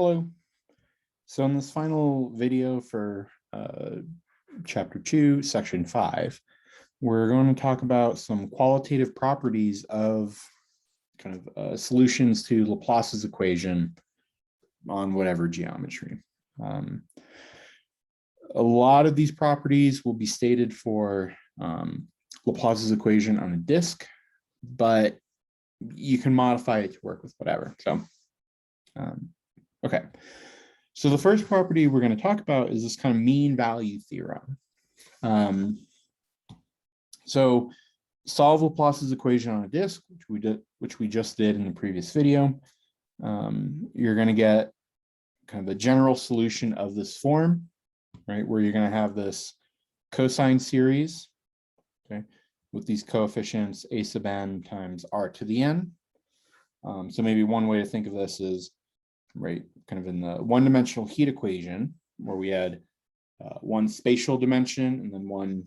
Hello. So in this final video for chapter 2, section 5, we're going to talk about some qualitative properties of solutions to Laplace's equation on whatever geometry. A lot of these properties will be stated for Laplace's equation on a disk, but you can modify it to work with whatever. So, okay. So the first property we're going to talk about is this kind of mean value theorem. So solve Laplace's equation on a disk, which we just did in the previous video. You're going to get kind of a general solution of this form, right? Where you're going to have this cosine series, okay, with these coefficients a sub n times r to the n. So maybe one way to think of this is, right, kind of in the one-dimensional heat equation where we had one spatial dimension and then one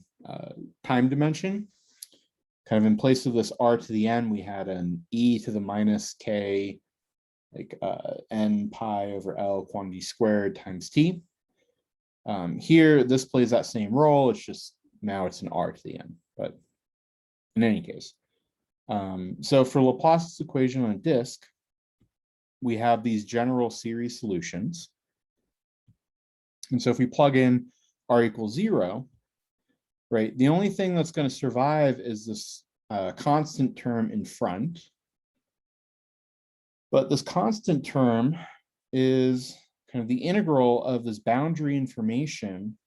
time dimension. Kind of in place of this r to the n, we had an e to the minus k, like n pi over L quantity squared times t. Here, this plays that same role. It's just now it's an r to the n. But in any case, so for Laplace's equation on a disk, we have these general series solutions. And so if we plug in r equals 0, right, the only thing that's going to survive is this constant term in front. But this constant term is kind of the integral of this boundary information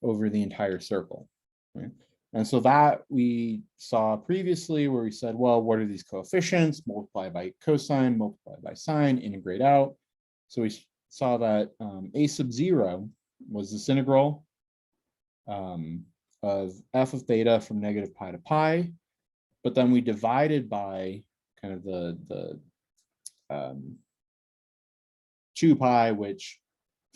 over the entire circle, right? And so that we saw previously where we said, well, what are these coefficients? Multiply by cosine, multiply by sine, integrate out. So we saw that a sub 0 was this integral of f of theta from negative pi to pi, but then we divided by kind of the 2 pi, which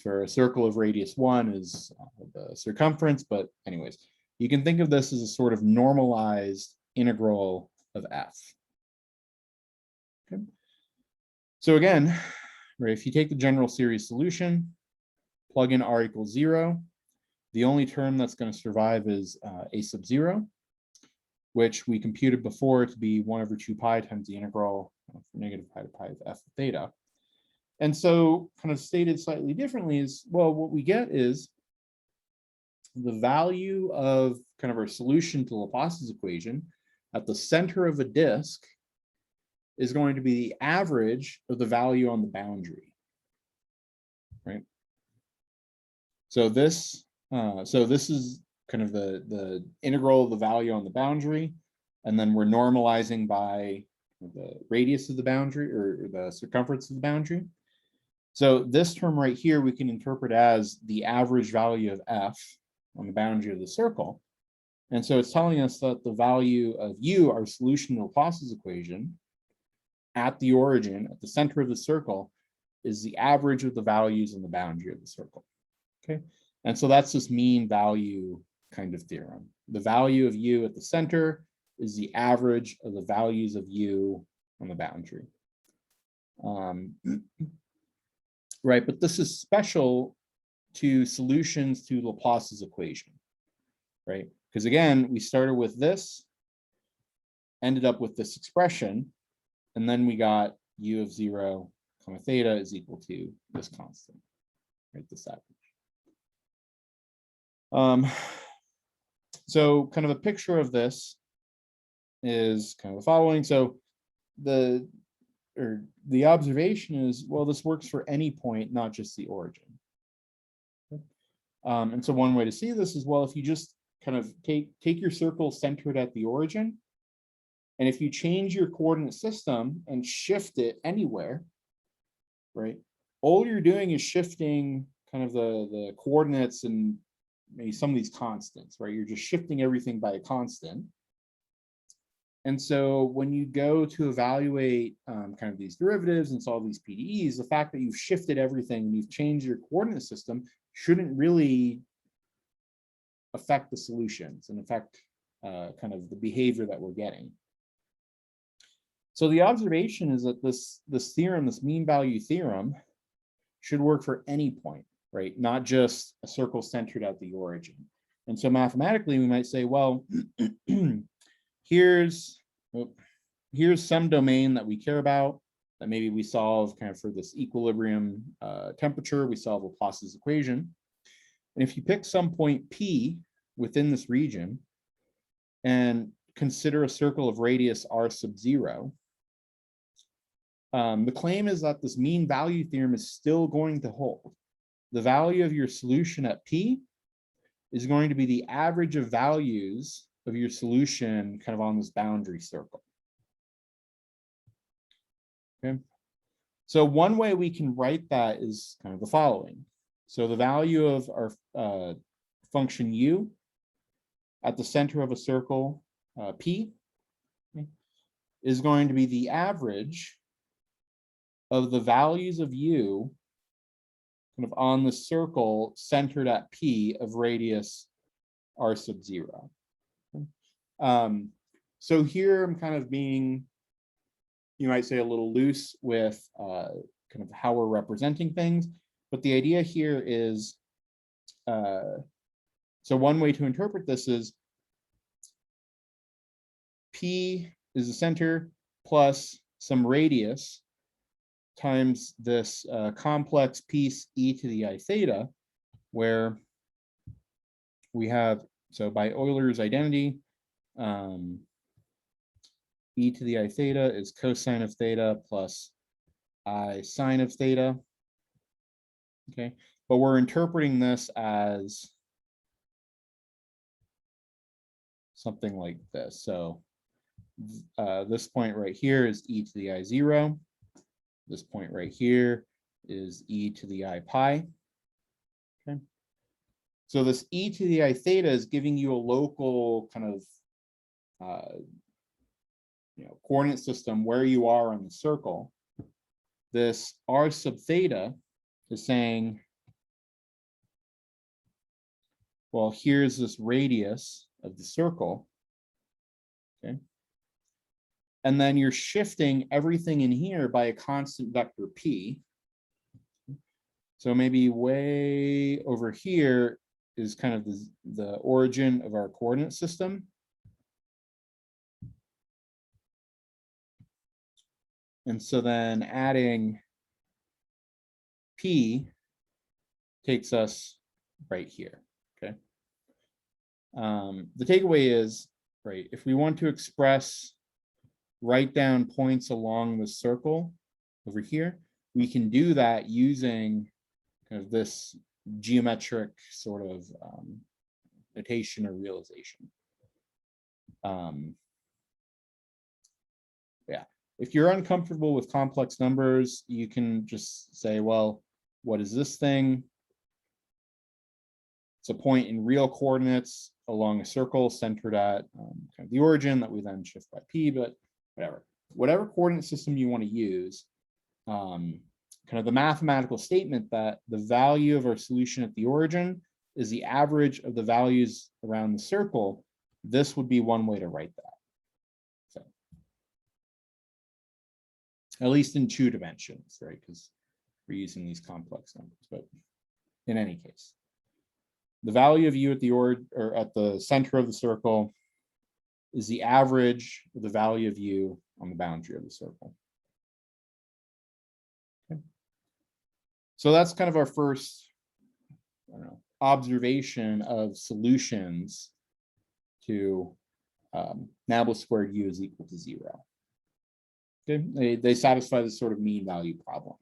for a circle of radius 1 is the circumference, but anyways, you can think of this as a sort of normalized integral of f. Okay. So again, right, if you take the general series solution, plug in r equals 0, the only term that's going to survive is a sub 0, which we computed before to be 1 over 2 pi times the integral from negative pi to pi of f of theta. And so kind of stated slightly differently is, well, what we get is the value of kind of our solution to Laplace's equation at the center of a disk is going to be the average of the value on the boundary, right? So this is kind of the integral of the value on the boundary, and then we're normalizing by the radius of the boundary or the circumference of the boundary. So this term right here we can interpret as the average value of f on the boundary of the circle. And so it's telling us that the value of u, our solution to Laplace's equation, at the origin, at the center of the circle, is the average of the values on the boundary of the circle. Okay, and so that's this mean value kind of theorem. The value of u at the center is the average of the values of u on the boundary. Right, but this is special to solutions to Laplace's equation, right? Because again, we started with this, ended up with this expression, and then we got u of 0 comma theta is equal to this constant, right? This average. So kind of a picture of this is kind of the following. So the observation is, well, this works for any point, not just the origin. And so one way to see this is, well, if you just kind of take your circle centered at the origin, and if you change your coordinate system and shift it anywhere, right, all you're doing is shifting kind of the coordinates and maybe some of these constants, right? You're just shifting everything by a constant. And so when you go to evaluate kind of these derivatives and solve these PDEs, the fact that you've shifted everything and you've changed your coordinate system shouldn't really affect the solutions and affect kind of the behavior that we're getting. So the observation is that this theorem, this mean value theorem, should work for any point, right? Not just a circle centered at the origin. And so mathematically, we might say, well, here's some domain that we care about, that maybe we solve kind of for this equilibrium temperature, we solve Laplace's equation. And if you pick some point P within this region and consider a circle of radius r sub 0, the claim is that this mean value theorem is still going to hold. The value of your solution at P is going to be the average of values of your solution kind of on this boundary circle. Okay. So one way we can write that is kind of the following. So the value of our function u at the center of a circle P is going to be the average of the values of u kind of on the circle centered at P of radius r sub 0. So here I'm kind of being, you might say, a little loose with kind of how we're representing things. But the idea here is, so one way to interpret this is P is the center plus some radius times this complex piece e to the I theta, where we have, so by Euler's identity, e to the I theta is cosine of theta plus I sine of theta. Okay, but we're interpreting this as something like this. So this point right here is e to the I 0. This point right here is e to the I pi. Okay. So this e to the I theta is giving you a local kind of coordinate system where you are on the circle. This r sub theta is saying, well, here's this radius of the circle. Okay. And then you're shifting everything in here by a constant vector p. So maybe way over here is kind of the origin of our coordinate system. And so then adding p takes us right here, okay? The takeaway is, right, if we want to write down points along the circle over here, we can do that using kind of this geometric sort of notation or realization. Yeah, if you're uncomfortable with complex numbers, you can just say, well, what is this thing? It's a point in real coordinates along a circle centered at kind of the origin that we then shift by p, but whatever coordinate system you want to use, kind of the mathematical statement that the value of our solution at the origin is the average of the values around the circle, this would be one way to write that. So, at least in 2 dimensions, right? Because we're using these complex numbers, but in any case, the value of u at the or at the center of the circle is the average of the value of u on the boundary of the circle. Okay. So that's kind of our first, observation of solutions to Nablus squared u is equal to 0. Okay, they satisfy this sort of mean value problem.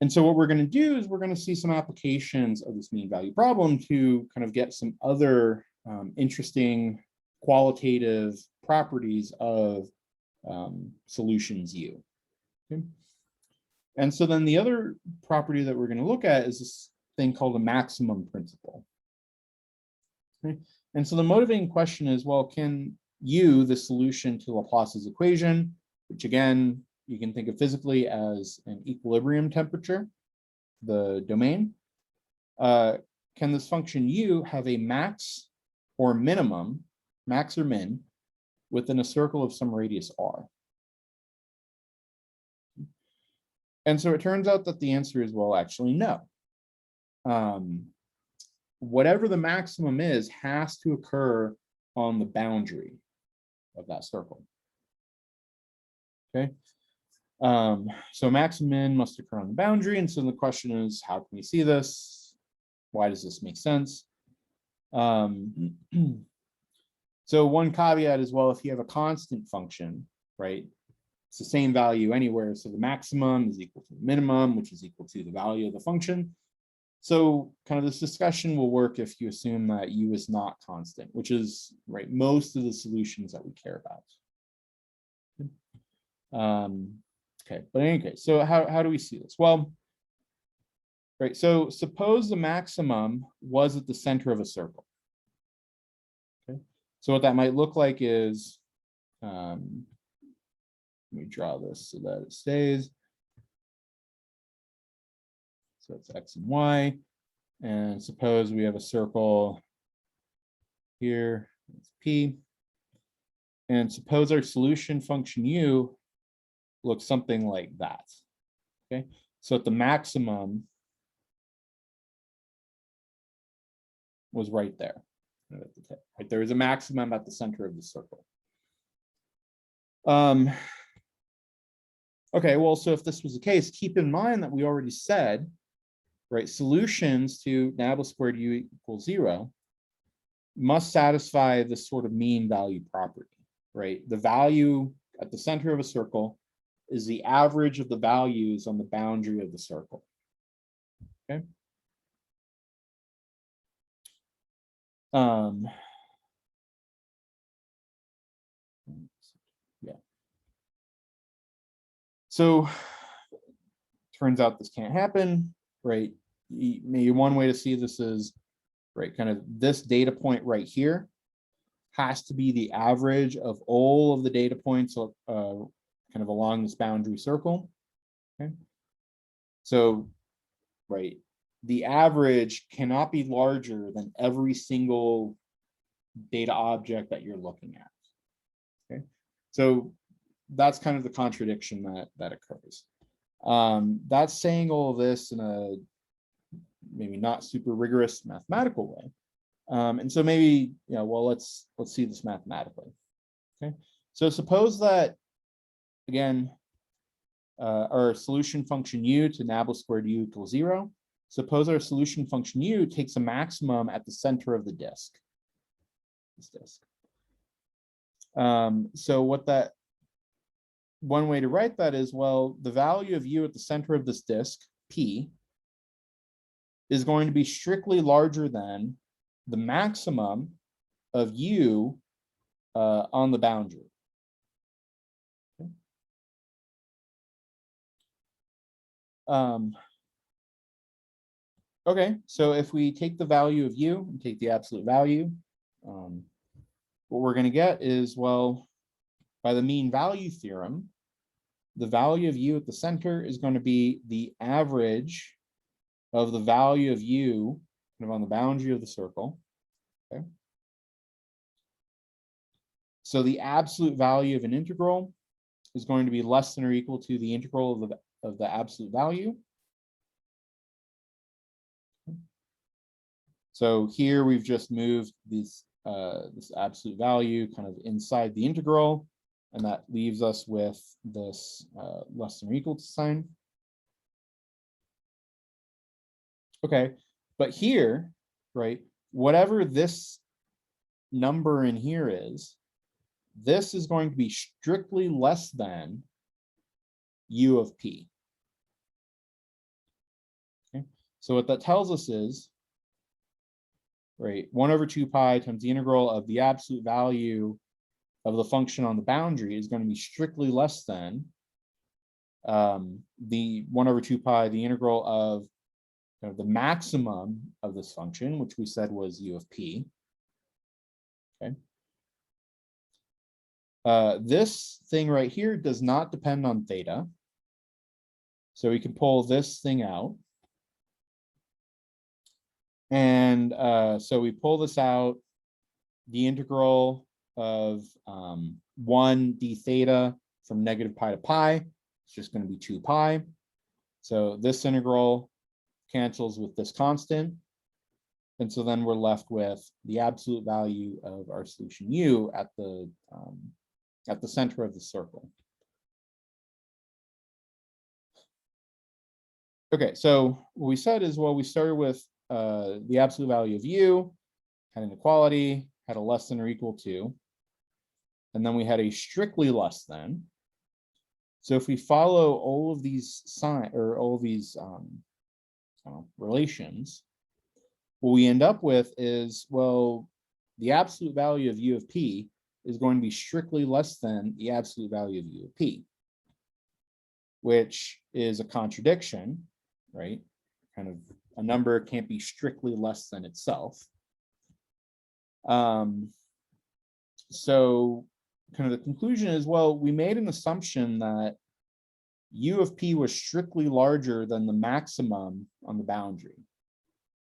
And so what we're going to do is we're going to see some applications of this mean value problem to kind of get some other interesting qualitative properties of solutions u. Okay. And so then the other property that we're going to look at is this thing called a maximum principle. Okay. And so the motivating question is, well, can u, the solution to Laplace's equation, which again, you can think of physically as an equilibrium temperature, the domain, can this function u have a max or minimum, max or min, within a circle of some radius r? And so it turns out that the answer is, well, actually, no. Whatever the maximum is has to occur on the boundary of that circle. Okay. So max and min must occur on the boundary. And so the question is, how can we see this? Why does this make sense? So one caveat is, well, if you have a constant function, right, it's the same value anywhere. So the maximum is equal to the minimum, which is equal to the value of the function. So kind of this discussion will work if you assume that u is not constant, which is, right, most of the solutions that we care about. Okay, but in any case, so how do we see this? Well, right, so suppose the maximum was at the center of a circle. Okay, so what that might look like is, let me draw this so that it stays. So it's x and y, and suppose we have a circle here, it's p, and suppose our solution function u looks something like that. Okay, so at the maximum was right there. Right, there is a maximum at the center of the circle. Okay, well, so if this was the case, keep in mind that we already said, right, solutions to nabla squared u equals 0 must satisfy this sort of mean value property, right? The value at the center of a circle is the average of the values on the boundary of the circle. Okay. Yeah. So turns out this can't happen, right? Maybe one way to see this is, right, kind of this data point right here has to be the average of all of the data points kind of along this boundary circle. Okay. So, right, the average cannot be larger than every single data object that you're looking at. Okay. So that's kind of the contradiction that occurs. That's saying all of this in a maybe not super rigorous mathematical way. And so maybe, well, let's see this mathematically. Okay. So suppose that, again, our solution function u to nabla squared u equals 0. Suppose our solution function u takes a maximum at the center of the disk. This disk. So what that, one way to write that is, well, the value of u at the center of this disk, p, is going to be strictly larger than the maximum of u on the boundary. Okay, so if we take the value of u and take the absolute value, what we're going to get is, well, by the mean value theorem, the value of u at the center is going to be the average of the value of u kind of on the boundary of the circle. Okay. So the absolute value of an integral is going to be less than or equal to the integral of the absolute value. So here we've just moved this absolute value kind of inside the integral, and that leaves us with this less than or equal to sign. Okay, but here, right, whatever this number in here is, this is going to be strictly less than u of p. Okay, so what that tells us is, right, 1 over 2 pi times the integral of the absolute value of the function on the boundary is going to be strictly less than the 1 over 2 pi, the integral of the maximum of this function, which we said was u of p. Okay. This thing right here does not depend on theta. So we can pull this thing out. And so we pull this out, the integral of 1 d theta from negative pi to pi, it's just going to be 2 pi. So this integral cancels with this constant. And so then we're left with the absolute value of our solution u at the center of the circle. Okay, so what we said is, well, we started with the absolute value of u, had an equality, had a less than or equal to, and then we had a strictly less than. So if we follow all of these relations, what we end up with is, well, the absolute value of u of p is going to be strictly less than the absolute value of u of p, which is a contradiction, right? Kind of a number can't be strictly less than itself. So kind of the conclusion is, well, we made an assumption that u of p was strictly larger than the maximum on the boundary.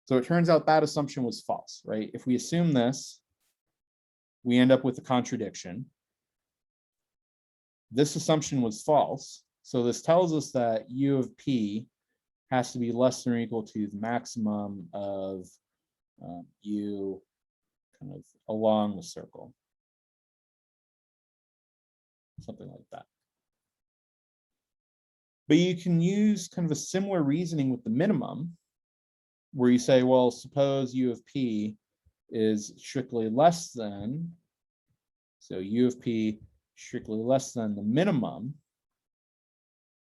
So it turns out that assumption was false, right? If we assume this, we end up with a contradiction. This assumption was false. So this tells us that u of p has to be less than or equal to the maximum of u kind of along the circle. Something like that. But you can use kind of a similar reasoning with the minimum, where you say, well, suppose u of p is strictly less than, so u of p strictly less than the minimum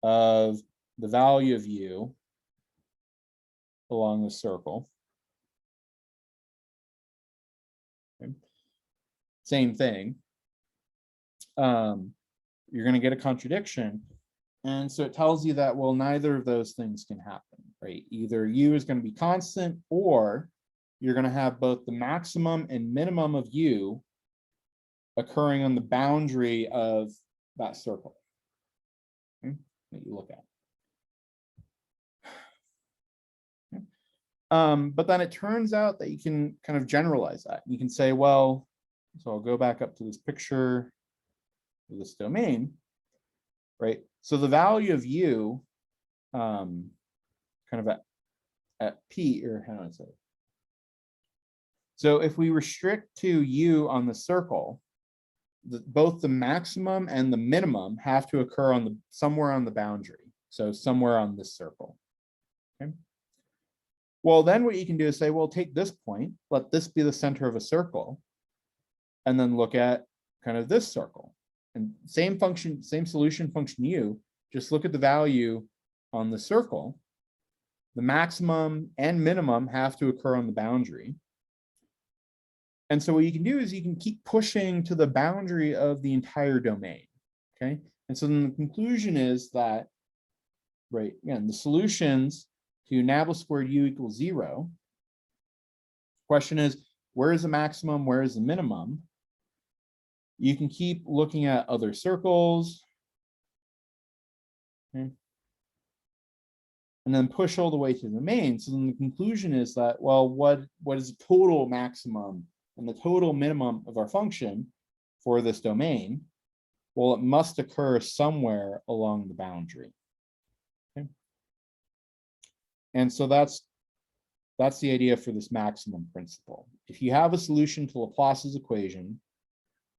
of the value of u along the circle. Okay. Same thing. You're going to get a contradiction. And so it tells you that, well, neither of those things can happen, right? Either u is going to be constant, or you're going to have both the maximum and minimum of u occurring on the boundary of that circle, okay, that you look at. Okay. But then it turns out that you can kind of generalize that. You can say, well, so I'll go back up to this picture of this domain, right? So the value of u kind of at p, or how do I say it? So if we restrict to u on the circle, both the maximum and the minimum have to occur on somewhere on the boundary. So somewhere on this circle. Okay. Well, then what you can do is say, well, take this point, let this be the center of a circle, and then look at kind of this circle. And same function, same solution function u, just look at the value on the circle. The maximum and minimum have to occur on the boundary. And so what you can do is you can keep pushing to the boundary of the entire domain, okay? And so then the conclusion is that, right, again, the solutions to nabla squared u equals 0. Question is, where is the maximum, where is the minimum? You can keep looking at other circles, okay, and then push all the way to the domain. So then the conclusion is that, well, what is the total maximum and the total minimum of our function for this domain? Well, it must occur somewhere along the boundary. Okay. And so that's the idea for this maximum principle. If you have a solution to Laplace's equation,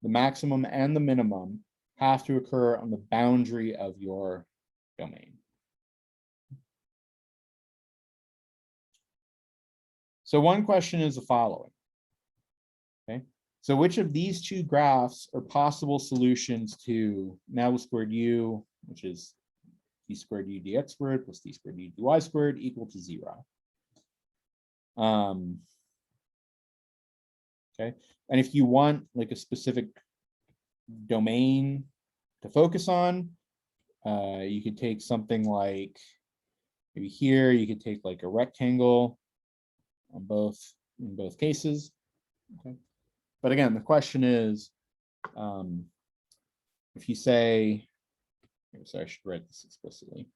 the maximum and the minimum have to occur on the boundary of your domain. So one question is the following. Okay, so which of these two graphs are possible solutions to nabla squared u, which is d squared u dx squared plus d squared u dy squared equal to 0? Okay, and if you want like a specific domain to focus on, you could take something like, maybe here you could take like a rectangle on in both cases. Okay. But again, the question is, if you say, so I should write this explicitly.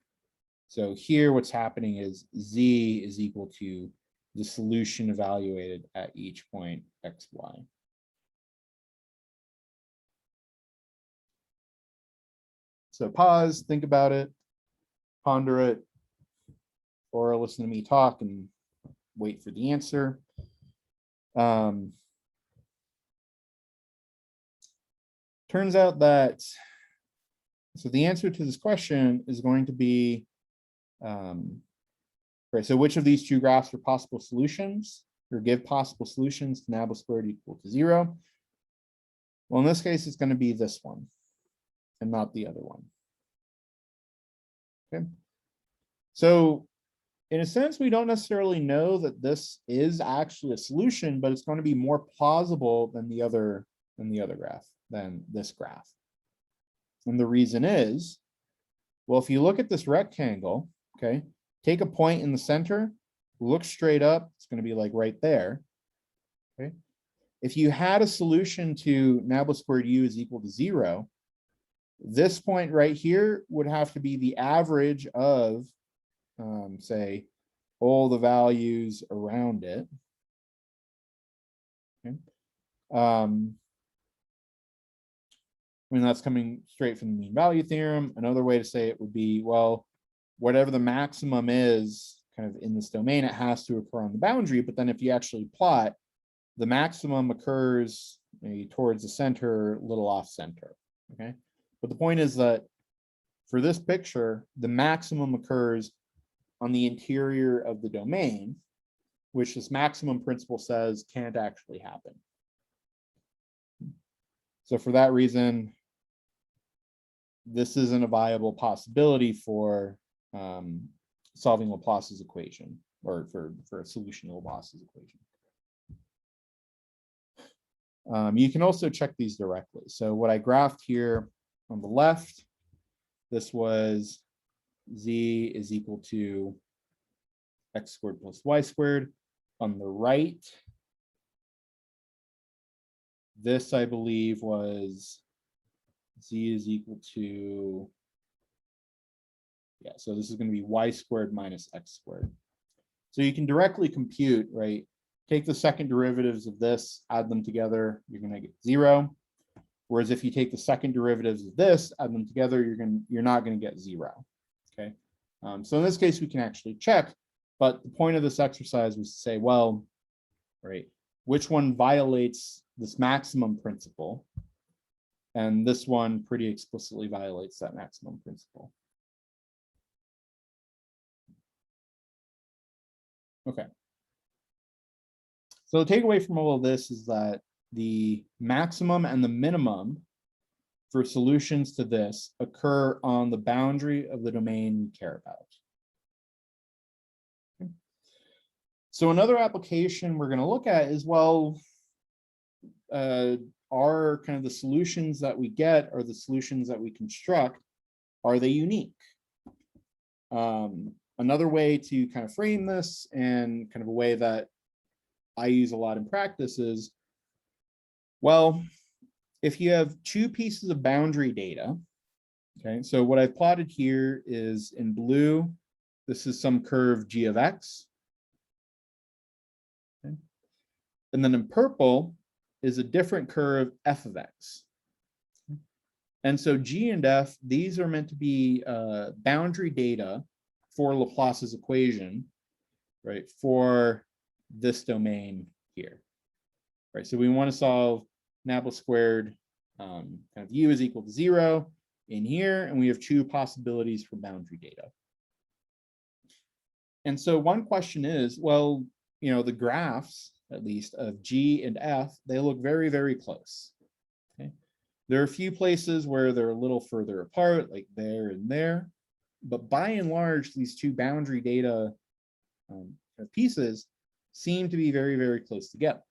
So here what's happening is z is equal to the solution evaluated at each point x, y. So pause, think about it, ponder it, or listen to me talk and wait for the answer. Turns out that, so the answer to this question is going to be, right, so which of these two graphs are possible solutions, or give possible solutions to nabla squared equal to 0? Well, in this case, it's going to be this one and not the other one. Okay. So in a sense, we don't necessarily know that this is actually a solution, but it's going to be more plausible than the other graph, than this graph. And the reason is, well, if you look at this rectangle, okay, take a point in the center, look straight up, it's going to be like right there. Okay. If you had a solution to nabla squared u is equal to 0, this point right here would have to be the average of, say, all the values around it. Okay. I mean, that's coming straight from the mean value theorem. Another way to say it would be, well, whatever the maximum is kind of in this domain, it has to occur on the boundary. But then if you actually plot, the maximum occurs maybe towards the center, a little off center. Okay. But the point is that for this picture, the maximum occurs on the interior of the domain, which this maximum principle says can't actually happen. So for that reason, this isn't a viable possibility for solving Laplace's equation, or for a solution to Laplace's equation. You can also check these directly. So what I graphed here on the left, this was z is equal to x squared plus y squared. On the right, this, I believe, was z is equal to, yeah, so this is going to be y squared minus x squared. So you can directly compute, right? Take the second derivatives of this, add them together, you're going to get 0. Whereas if you take the second derivatives of this, add them together, you're not going to get 0. Okay. So in this case, we can actually check, but the point of this exercise was to say, well, right, which one violates this maximum principle? And this one pretty explicitly violates that maximum principle. Okay. So the takeaway from all of this is that the maximum and the minimum for solutions to this occur on the boundary of the domain we care about. Okay. So another application we're going to look at is, well, are kind of the solutions that we get, or the solutions that we construct, are they unique? Another way to kind of frame this, and kind of a way that I use a lot in practice, is, well, if you have two pieces of boundary data, okay, so what I've plotted here is in blue, this is some curve g of x. Okay. And then in purple is a different curve f of x. And so g and f, these are meant to be boundary data for Laplace's equation, right, for this domain here. Right, so we want to solve nabla squared kind of u is equal to 0 in here, and we have two possibilities for boundary data. And so one question is, well, you know, the graphs, at least of g and f, they look very, very close. Okay. There are a few places where they're a little further apart, like there and there, but by and large, these two boundary data pieces seem to be very, very close together.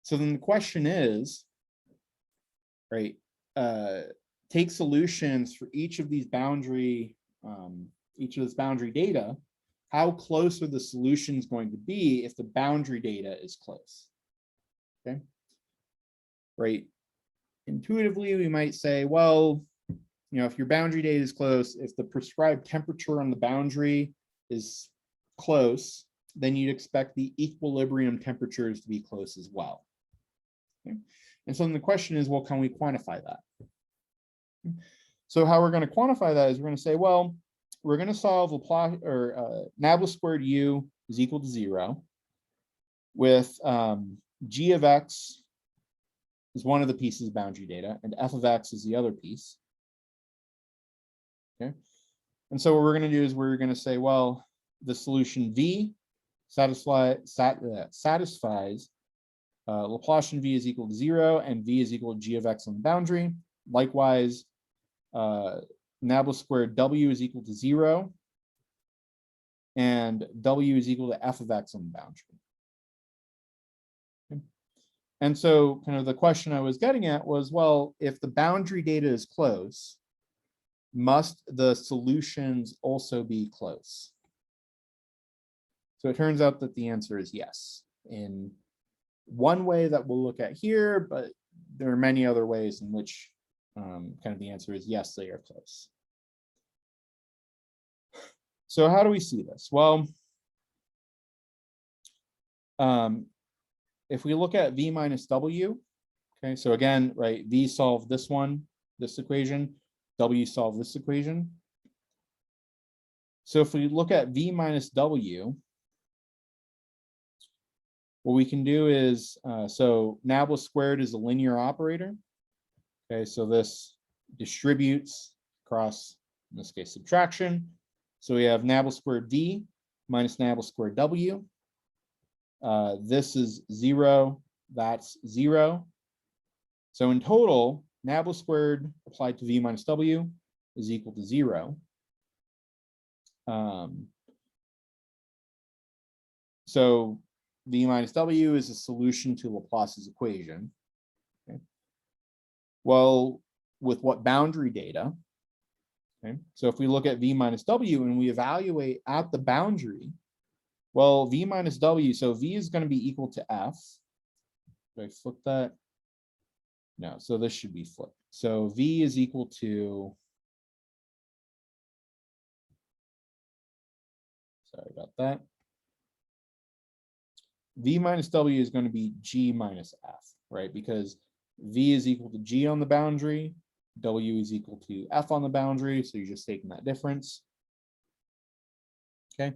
So then the question is, right, take solutions for each of these boundary, data. How close are the solutions going to be if the boundary data is close? Okay, right. Intuitively, we might say, well, you know, if your boundary data is close, if the prescribed temperature on the boundary is close, then you'd expect the equilibrium temperatures to be close as well. Okay. And so then the question is, well, can we quantify that? So how we're going to quantify that is we're going to say, well, we're going to solve Laplace or Nablus squared u is equal to 0 with g of x is one of the pieces of boundary data, and f of x is the other piece. Okay, and so what we're going to do is we're going to say, well, the solution v satisfies Laplacian v is equal to 0, and v is equal to g of x on the boundary. Likewise, Nablus squared w is equal to 0, and w is equal to f of x on the boundary. Okay. And so kind of the question I was getting at was, well, if the boundary data is close, must the solutions also be close? So it turns out that the answer is yes, in one way that we'll look at here, but there are many other ways in which kind of the answer is yes, they are close. So how do we see this? Well, if we look at v minus w, okay, so again, right, v solved this one, this equation, w solved this equation. So if we look at v minus w, what we can do is, so Nablus squared is a linear operator. Okay, so this distributes across, in this case, subtraction. So we have Nablus squared v minus Nablus squared w. This is 0, that's 0. So in total, Nablus squared applied to v minus w is equal to 0. So v minus w is a solution to Laplace's equation. Okay. Well, with what boundary data? Okay. So if we look at v minus w and we evaluate at the boundary, well, v minus w, so v is going to be equal to f. Do I flip that? No, so this should be flipped. So v is equal to, sorry about that. V minus w is going to be g minus f, right? Because v is equal to g on the boundary, w is equal to f on the boundary, so you're just taking that difference. Okay.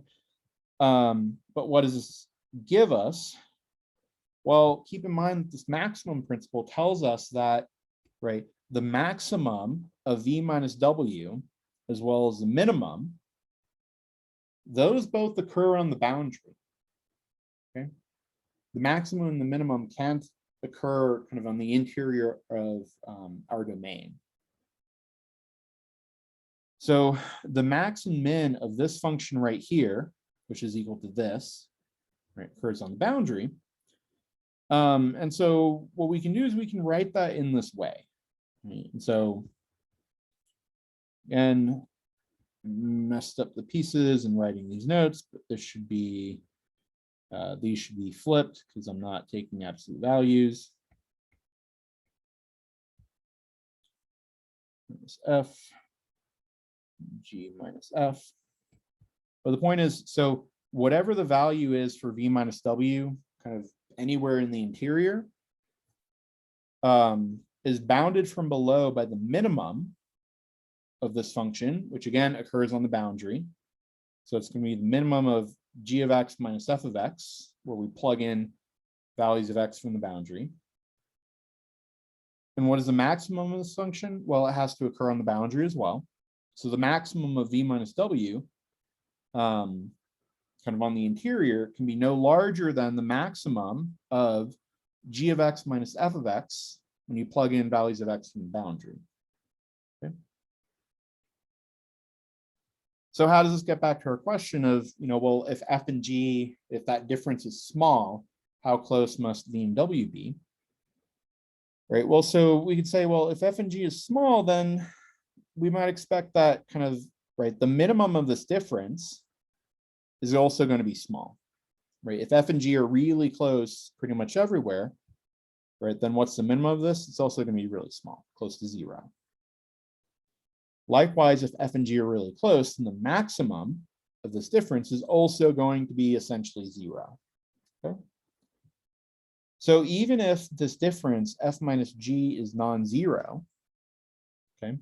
But what does this give us? Well, keep in mind that this maximum principle tells us that, right, the maximum of v minus w as well as the minimum, those both occur on the boundary. Okay. The maximum and the minimum can't occur kind of on the interior of our domain. So the max and min of this function right here, which is equal to this, right, occurs on the boundary. And so what we can do is we can write that in this way. Right? And so, again, messed up the pieces in writing these notes, but this should be, these should be flipped because I'm not taking absolute values. Minus f, g minus f. But the point is, so whatever the value is for v minus w, kind of anywhere in the interior, is bounded from below by the minimum of this function, which again occurs on the boundary. So it's going to be the minimum of g of x minus f of x, where we plug in values of x from the boundary. And what is the maximum of this function? Well, it has to occur on the boundary as well. So the maximum of v minus w, kind of on the interior, can be no larger than the maximum of g of x minus f of x when you plug in values of x from the boundary. Okay. So how does this get back to our question of, well, if f and g, if that difference is small, how close must v and w be? Right. Well, so we could say, well, if f and g is small, then we might expect that kind of, right, the minimum of this difference is also going to be small, right? If f and g are really close pretty much everywhere, right, then what's the minimum of this? It's also going to be really small, close to 0. Likewise, if f and g are really close, then the maximum of this difference is also going to be essentially 0. Okay. So even if this difference, f minus g, is non-zero, okay,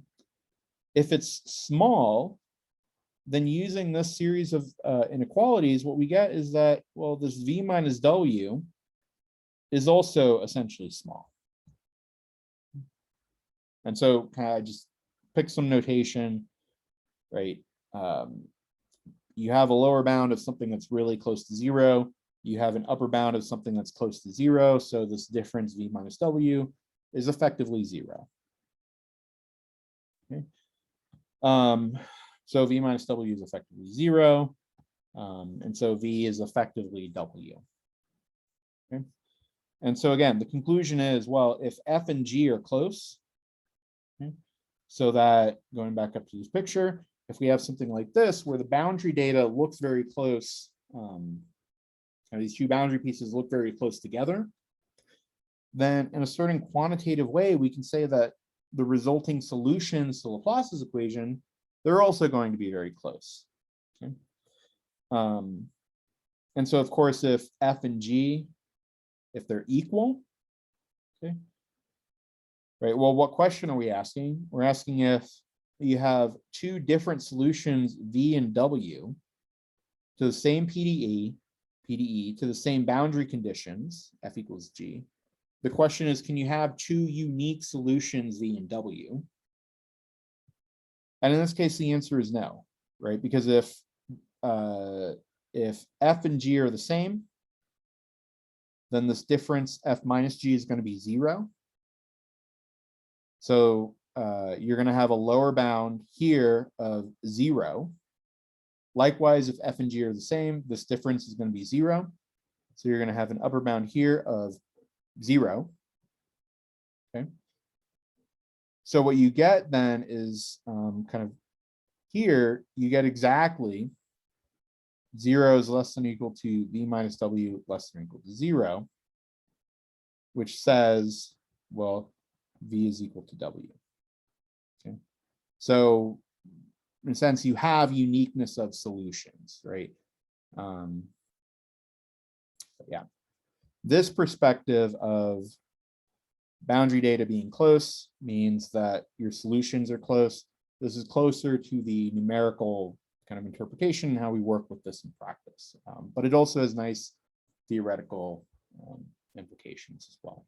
if it's small, then using this series of inequalities, what we get is that, well, this v minus w is also essentially small. And so kind of just pick some notation, right? You have a lower bound of something that's really close to 0. You have an upper bound of something that's close to 0. So this difference v minus w is effectively 0. Okay. So v minus w is effectively 0. And so v is effectively w. Okay. And so again, the conclusion is, well, if f and g are close, okay, so that going back up to this picture, if we have something like this where the boundary data looks very close, these two boundary pieces look very close together, then in a certain quantitative way, we can say that the resulting solutions to Laplace's equation, they're also going to be very close. Okay. And so, of course, if f and g, if they're equal, okay, right, well, what question are we asking? We're asking if you have two different solutions, v and w, to the same PDE, to the same boundary conditions, f equals g. The question is, can you have two unique solutions, v and w? And in this case, the answer is no, right? Because if f and g are the same, then this difference f minus g is going to be 0. So you're going to have a lower bound here of 0. Likewise, if f and g are the same, this difference is going to be 0. So you're going to have an upper bound here of 0. Okay. So what you get then is kind of here, you get exactly 0 is less than or equal to v minus w less than or equal to 0, which says, well, v is equal to w. Okay. So in a sense, you have uniqueness of solutions, right? Yeah. This perspective of boundary data being close means that your solutions are close. This is closer to the numerical kind of interpretation and how we work with this in practice. But it also has nice theoretical implications as well.